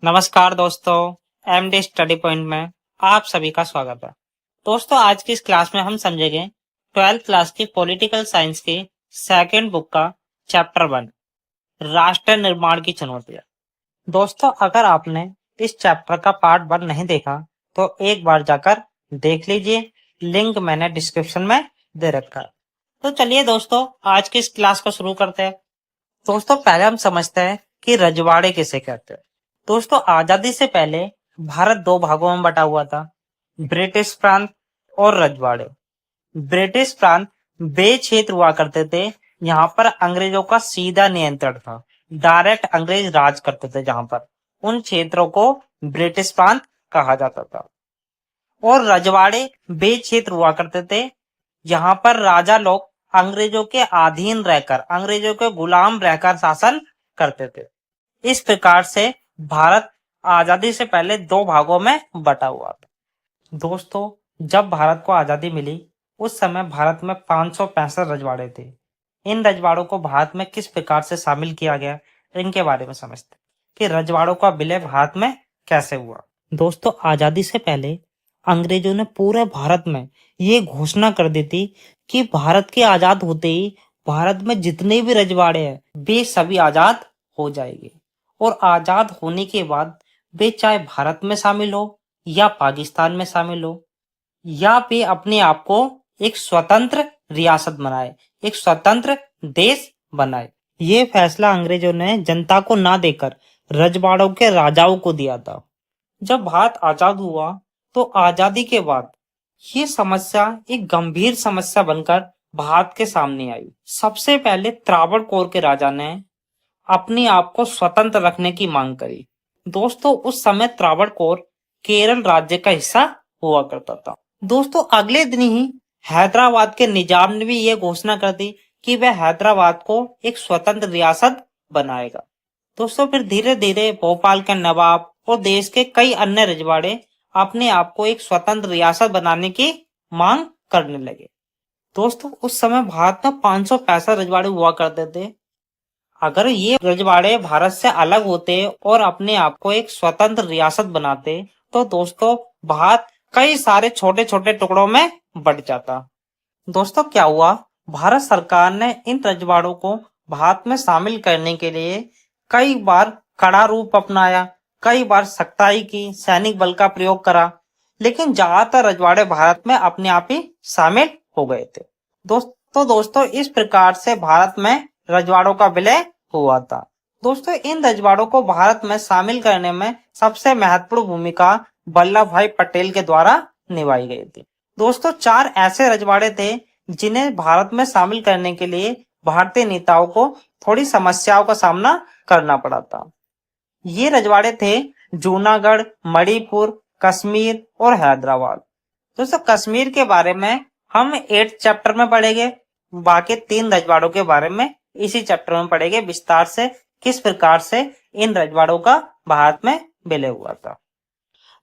नमस्कार दोस्तों, MD study point में आप सभी का स्वागत है। दोस्तों, आज की इस क्लास में हम समझेंगे 12th क्लास की पॉलिटिकल साइंस की सेकंड बुक का चैप्टर 1 राष्ट्र निर्माण की चुनौतियां। दोस्तों, अगर आपने इस चैप्टर का पार्ट 1 नहीं देखा तो एक बार जाकर देख लीजिए, लिंक मैंने डिस्क्रिप्शन में दे रखा है। तो चलिए दोस्तों, आज की इस क्लास को शुरू करते हैं। दोस्तों, पहले हम समझते हैं कि रजवाड़े किसे कहते हैं। दोस्तों, आजादी से पहले भारत दो भागों में बटा हुआ था, ब्रिटिश प्रांत और रजवाड़े। ब्रिटिश प्रांत वे क्षेत्र हुआ करते थे यहाँ पर अंग्रेजों का सीधा नियंत्रण था, डायरेक्ट अंग्रेज राज करते थे। जहां पर उन क्षेत्रों को ब्रिटिश प्रांत कहा जाता था। और रजवाड़े वे क्षेत्र हुआ करते थे यहाँ पर राजा लोग अंग्रेजों के अधीन रहकर, अंग्रेजों के गुलाम रहकर शासन करते थे। इस प्रकार से भारत आजादी से पहले दो भागों में बटा हुआ था। दोस्तों, जब भारत को आजादी मिली उस समय भारत में 565 रजवाड़े थे। इन रजवाड़ों को भारत में किस प्रकार से शामिल किया गया, इनके बारे में समझते हैं कि रजवाड़ों का विलय भारत में कैसे हुआ। दोस्तों, आजादी से पहले अंग्रेजों ने पूरे भारत में ये घोषणा कर दी थी कि भारत के आजाद होते ही भारत में जितने भी रजवाड़े हैं वे सभी आजाद हो जाएंगे। और आजाद होने के बाद वे चाहे भारत में शामिल हो या पाकिस्तान में शामिल हो या वे अपने आप को एक स्वतंत्र रियासत बनाए, एक स्वतंत्र देश बनाए। ये फैसला अंग्रेजों ने जनता को ना देकर रजवाड़ों के राजाओं को दिया था। जब भारत आजाद हुआ तो आजादी के बाद ये समस्या एक गंभीर समस्या बनकर भारत के सामने आई। सबसे पहले त्रावणकोर के राजा ने अपने आप को स्वतंत्र रखने की मांग करी। दोस्तों, उस समय त्रावणकोर केरल राज्य का हिस्सा हुआ करता था। दोस्तों, अगले दिन ही हैदराबाद के निजाम ने भी यह घोषणा कर दी कि वह हैदराबाद को एक स्वतंत्र रियासत बनाएगा। दोस्तों, फिर धीरे धीरे भोपाल के नवाब और देश के कई अन्य रजवाड़े अपने आप को एक स्वतंत्र रियासत बनाने की मांग करने लगे। दोस्तों, उस समय भारत में 565 रजवाड़े हुआ करते थे। अगर ये रजवाड़े भारत से अलग होते और अपने आप को एक स्वतंत्र रियासत बनाते तो दोस्तों भारत कई सारे छोटे छोटे टुकड़ों में बंट जाता। दोस्तों, क्या हुआ, भारत सरकार ने इन रजवाड़ों को भारत में शामिल करने के लिए कई बार कड़ा रूप अपनाया, कई बार सख्ताई की, सैनिक बल का प्रयोग करा, लेकिन ज्यादातर रजवाड़े भारत में अपने आप ही शामिल हो गए थे। दोस्तों इस प्रकार से भारत में रजवाड़ों का विलय हुआ था। दोस्तों, इन रजवाड़ों को भारत में शामिल करने में सबसे महत्वपूर्ण भूमिका वल्लभ भाई पटेल के द्वारा निभाई गई थी। दोस्तों, 4 ऐसे रजवाड़े थे जिन्हें भारत में शामिल करने के लिए भारतीय नेताओं को थोड़ी समस्याओं का सामना करना पड़ा था। ये रजवाड़े थे जूनागढ़, मणिपुर, कश्मीर और हैदराबाद। दोस्तों, कश्मीर के बारे में हम 8th चैप्टर में पढ़ेंगे। बाकी 3 रजवाड़ों के बारे में इसी चैप्टर में पढ़ेंगे विस्तार से, किस प्रकार से इन रजवाड़ों का भारत में विलय हुआ था।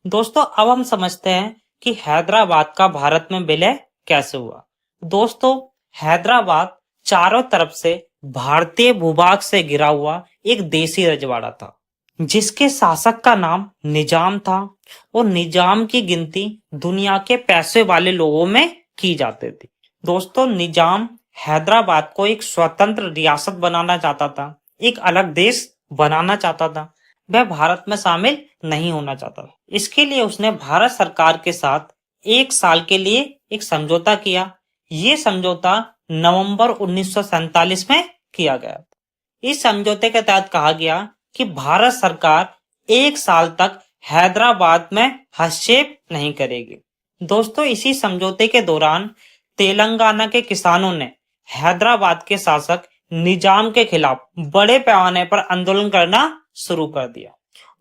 दोस्तों, अब हम समझते हैं कि हैदराबाद का भारत में विलय कैसे हुआ। दोस्तों, हैदराबाद चारों तरफ से भारतीय भूभाग से घिरा हुआ एक देसी रजवाड़ा था जिसके शासक का नाम निजाम था और निजाम की गिनती दुनिया के पैसे वाले लोगों में की जाती थी। दोस्तों, निजाम हैदराबाद को एक स्वतंत्र रियासत बनाना चाहता था, एक अलग देश बनाना चाहता था। वह भारत में शामिल नहीं होना चाहता था। इसके लिए उसने भारत सरकार के साथ 1 साल के लिए एक समझौता किया। ये समझौता नवंबर 1947 में किया गया। इस समझौते के तहत कहा गया कि भारत सरकार 1 साल तक हैदराबाद में हस्तक्षेप नहीं करेगी। दोस्तों, इसी समझौते के दौरान तेलंगाना के किसानों ने हैदराबाद के शासक निजाम के खिलाफ बड़े पैमाने पर आंदोलन करना शुरू कर दिया।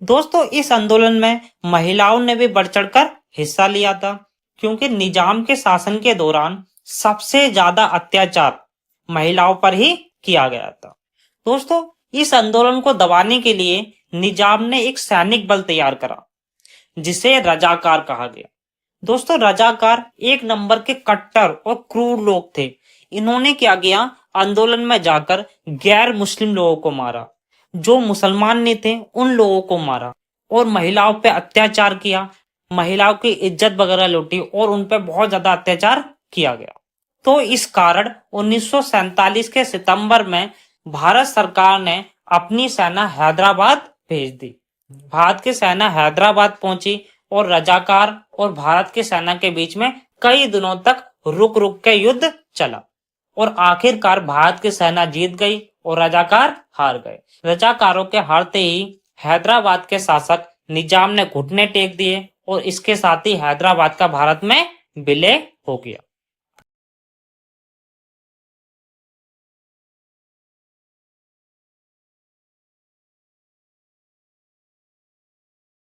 दोस्तों, इस आंदोलन में महिलाओं ने भी बढ़ चढ़कर हिस्सा लिया था, क्योंकि निजाम के शासन के दौरान सबसे ज्यादा अत्याचार महिलाओं पर ही किया गया था। दोस्तों, इस आंदोलन को दबाने के लिए निजाम ने एक सैनिक बल तैयार करा जिसे रजाकार कहा गया। दोस्तों, रजाकार 1 नंबर के कट्टर और क्रूर लोग थे। इन्होंने क्या किया, आंदोलन में जाकर गैर मुस्लिम लोगों को मारा, जो मुसलमान नहीं थे उन लोगों को मारा और महिलाओं पे अत्याचार किया, महिलाओं की इज्जत वगैरह लूटी और उन पे बहुत ज्यादा अत्याचार किया गया। तो इस कारण 1947 के सितंबर में भारत सरकार ने अपनी सेना हैदराबाद भेज दी। भारत की सेना हैदराबाद पहुंची और रजाकार और भारत की सेना के बीच में कई दिनों तक रुक रुक के युद्ध चला और आखिरकार भारत की सेना जीत गई और रजाकार हार गए। रजाकारों के हारते ही हैदराबाद के शासक निजाम ने घुटने टेक दिए और इसके साथ ही हैदराबाद का भारत में विलय हो गया।